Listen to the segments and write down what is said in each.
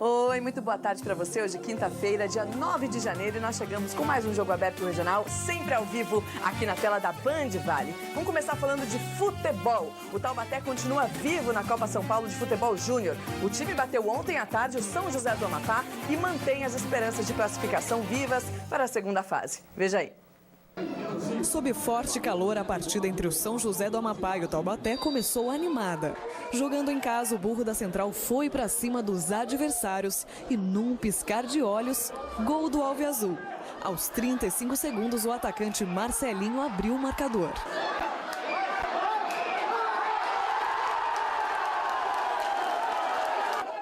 Oi, muito boa tarde para você. Hoje, quinta-feira, dia 9 de janeiro, e nós chegamos com mais um Jogo Aberto Regional, sempre ao vivo, aqui na tela da Band Vale. Vamos começar falando de futebol. O Taubaté continua vivo na Copa São Paulo de Futebol Júnior. O time bateu ontem à tarde o São José do Amapá e mantém as esperanças de classificação vivas para a segunda fase. Veja aí. Sob forte calor, a partida entre o São José do Amapá e o Taubaté começou animada. Jogando em casa, o Burro da Central foi para cima dos adversários e, num piscar de olhos, gol do Alviazul. Aos 35 segundos, o atacante Marcelinho abriu o marcador.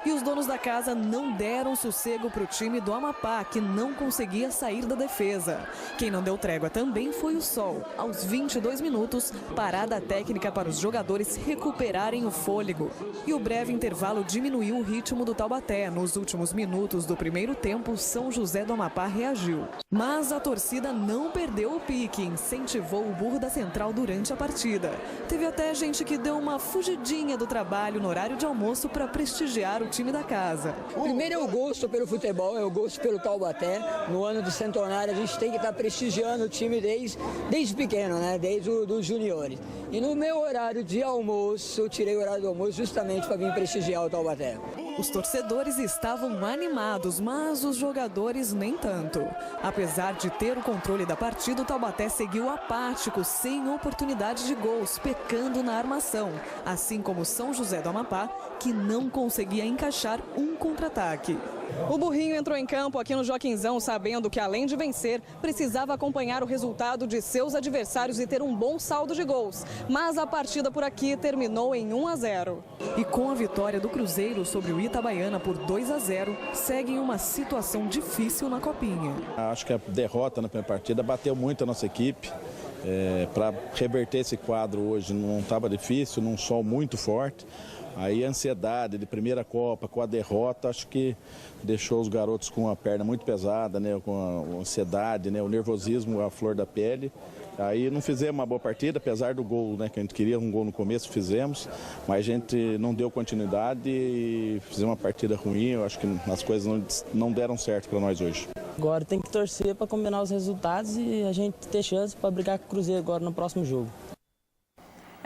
E os donos da casa não deram sossego para o time do Amapá, que não conseguia sair da defesa. Quem não deu trégua também foi o Sol. Aos 22 minutos, parada técnica para os jogadores recuperarem o fôlego. E o breve intervalo diminuiu o ritmo do Taubaté. Nos últimos minutos do primeiro tempo, São José do Amapá reagiu. Mas a torcida não perdeu o pique e incentivou o Burro da Central durante a partida. Teve até gente que deu uma fugidinha do trabalho no horário de almoço para prestigiar o time da casa. Primeiro é o gosto pelo futebol, é o gosto pelo Taubaté. No ano do centenário a gente tem que estar prestigiando o time desde pequeno, né? Desde os juniores. E no meu horário de almoço, eu tirei o horário do almoço justamente para vir prestigiar o Taubaté. Os torcedores estavam animados, mas os jogadores nem tanto. Apesar de ter o controle da partida, o Taubaté seguiu apático, sem oportunidade de gols, pecando na armação. Assim como São José do Amapá, que não conseguia encaixar um contra-ataque. O Burrinho entrou em campo aqui no Joaquinzão sabendo que, além de vencer, precisava acompanhar o resultado de seus adversários e ter um bom saldo de gols. Mas a partida por aqui terminou em 1-0. E com a vitória do Cruzeiro sobre o Itabaiana por 2-0, segue em uma situação difícil na Copinha. Acho que a derrota na primeira partida bateu muito a nossa equipe. Para reverter esse quadro hoje não estava difícil, num sol muito forte. Aí a ansiedade de primeira Copa com a derrota, acho que deixou os garotos com a perna muito pesada, né, com a ansiedade, né, o nervosismo à flor da pele. Aí não fizemos uma boa partida, apesar do gol, né, que a gente queria um gol no começo, fizemos, mas a gente não deu continuidade e fizemos uma partida ruim. Eu acho que as coisas não deram certo para nós hoje. Agora tem que torcer para combinar os resultados e a gente ter chance para brigar com o Cruzeiro agora no próximo jogo.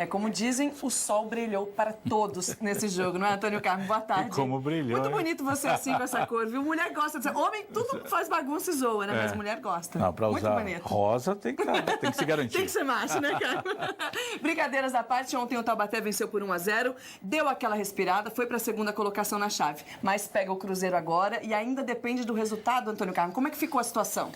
Como dizem, o sol brilhou para todos nesse jogo, não é, Antônio Carmo? Boa tarde. E como brilhou. Muito bonito você assim com essa cor, viu? Mulher gosta de ser. Homem, tudo faz bagunça e zoa, né? Mas mulher gosta. Não, para usar rosa tem que se garantir. Tem que ser macho, né, cara? Brincadeiras à parte, ontem o Taubaté venceu por 1-0, deu aquela respirada, foi para a segunda colocação na chave. Mas pega o Cruzeiro agora e ainda depende do resultado, Antônio Carmo. Como é que ficou a situação?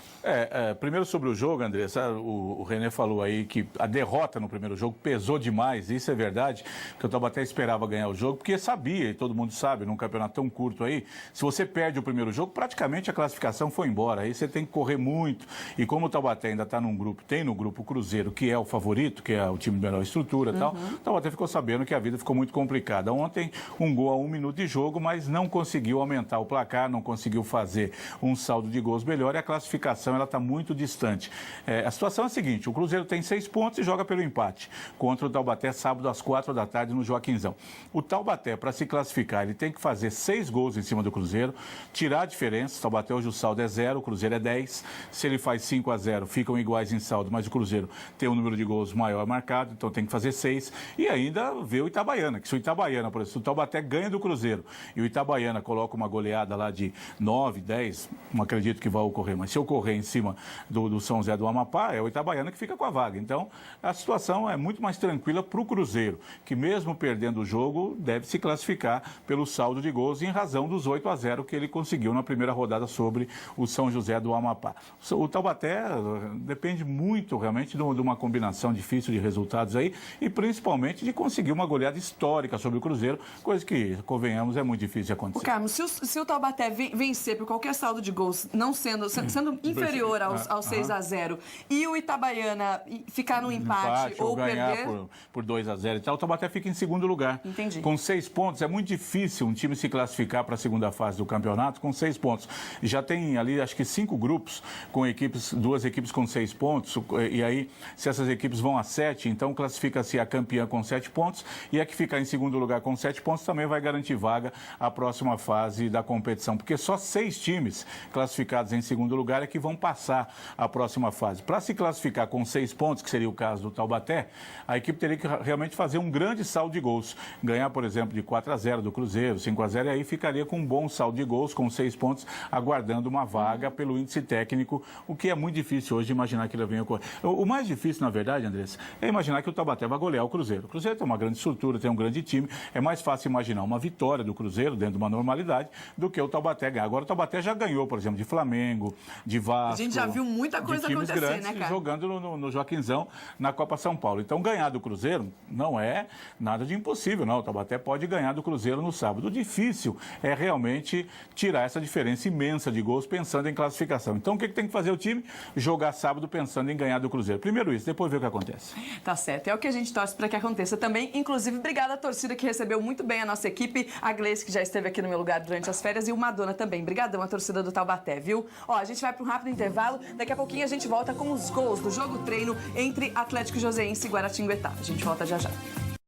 Primeiro sobre o jogo, Andressa, o René falou aí que a derrota no primeiro jogo pesou demais. Isso é verdade, que o Taubaté esperava ganhar o jogo, porque sabia, e todo mundo sabe, num campeonato tão curto aí, se você perde o primeiro jogo, praticamente a classificação foi embora. Aí você tem que correr muito. E como o Taubaté ainda está num grupo, tem no grupo o Cruzeiro, que é o favorito, que é o time de melhor estrutura e tal, o Taubaté ficou sabendo que a vida ficou muito complicada. Ontem, um gol a 1 minuto de jogo, mas não conseguiu aumentar o placar, não conseguiu fazer um saldo de gols melhor e a classificação está muito distante. A situação é a seguinte, o Cruzeiro tem 6 pontos e joga pelo empate contra o Taubaté sábado às 4 da tarde no Joaquinzão. O Taubaté, para se classificar, ele tem que fazer 6 gols em cima do Cruzeiro, tirar a diferença. O Taubaté hoje o saldo é 0, o Cruzeiro é 10. Se ele faz 5-0, ficam iguais em saldo, mas o Cruzeiro tem um número de gols maior marcado, então tem que fazer 6. E ainda ver o Itabaiana, que se o Itabaiana, por exemplo, o Taubaté ganha do Cruzeiro e o Itabaiana coloca uma goleada lá de 9, 10, não acredito que vai ocorrer, mas se ocorrer em cima do São José do Amapá, é o Itabaiana que fica com a vaga. Então, a situação é muito mais tranquila para o Cruzeiro, que mesmo perdendo o jogo, deve se classificar pelo saldo de gols em razão dos 8-0 que ele conseguiu na primeira rodada sobre o São José do Amapá. O Taubaté depende muito realmente de uma combinação difícil de resultados aí e principalmente de conseguir uma goleada histórica sobre o Cruzeiro, coisa que, convenhamos, é muito difícil de acontecer. Carlos, se o Taubaté vencer por qualquer saldo de gols, não sendo inferior aos 6-0 e o Itabaiana ficar no empate ou ganhar perder... por 2-0 e tal, o Taubaté fica em segundo lugar. Entendi. Com 6 pontos, é muito difícil um time se classificar para a segunda fase do campeonato com 6 pontos. E já tem ali, acho que 5 grupos com equipes, 2 equipes com 6 pontos, e aí, se essas equipes vão a 7, então classifica-se a campeã com 7 pontos, e a que ficar em segundo lugar com 7 pontos também vai garantir vaga à próxima fase da competição, porque só 6 times classificados em segundo lugar é que vão passar à próxima fase. Para se classificar com 6 pontos, que seria o caso do Taubaté, a equipe teria que realmente fazer um grande saldo de gols. Ganhar, por exemplo, de 4-0 do Cruzeiro, 5-0, e aí ficaria com um bom saldo de gols, com 6 pontos, aguardando uma vaga pelo índice técnico, o que é muito difícil hoje imaginar que ele venha ocorrer. O mais difícil, na verdade, Andressa, é imaginar que o Taubaté vai golear o Cruzeiro. O Cruzeiro tem uma grande estrutura, tem um grande time, é mais fácil imaginar uma vitória do Cruzeiro, dentro de uma normalidade, do que o Taubaté ganhar. Agora, o Taubaté já ganhou, por exemplo, de Flamengo, de Vasco. A gente já viu muita coisa de times acontecer, grandes, né, cara? jogando no Joaquinzão, na Copa São Paulo. Então, ganhar do Cruzeiro não é nada de impossível, não. O Taubaté pode ganhar do Cruzeiro no sábado. O difícil é realmente tirar essa diferença imensa de gols pensando em classificação. Então, o que tem que fazer o time? Jogar sábado pensando em ganhar do Cruzeiro. Primeiro isso, depois ver o que acontece. Tá certo. É o que a gente torce para que aconteça também. Inclusive, obrigada à torcida que recebeu muito bem a nossa equipe. A Gleice, que já esteve aqui no meu lugar durante as férias, e o Madonna também. Obrigadão à torcida do Taubaté, viu? Ó, a gente vai para um rápido intervalo. Daqui a pouquinho a gente volta com os gols do jogo treino entre Atlético Joseense e Guaratinguetá. A gente volta já já.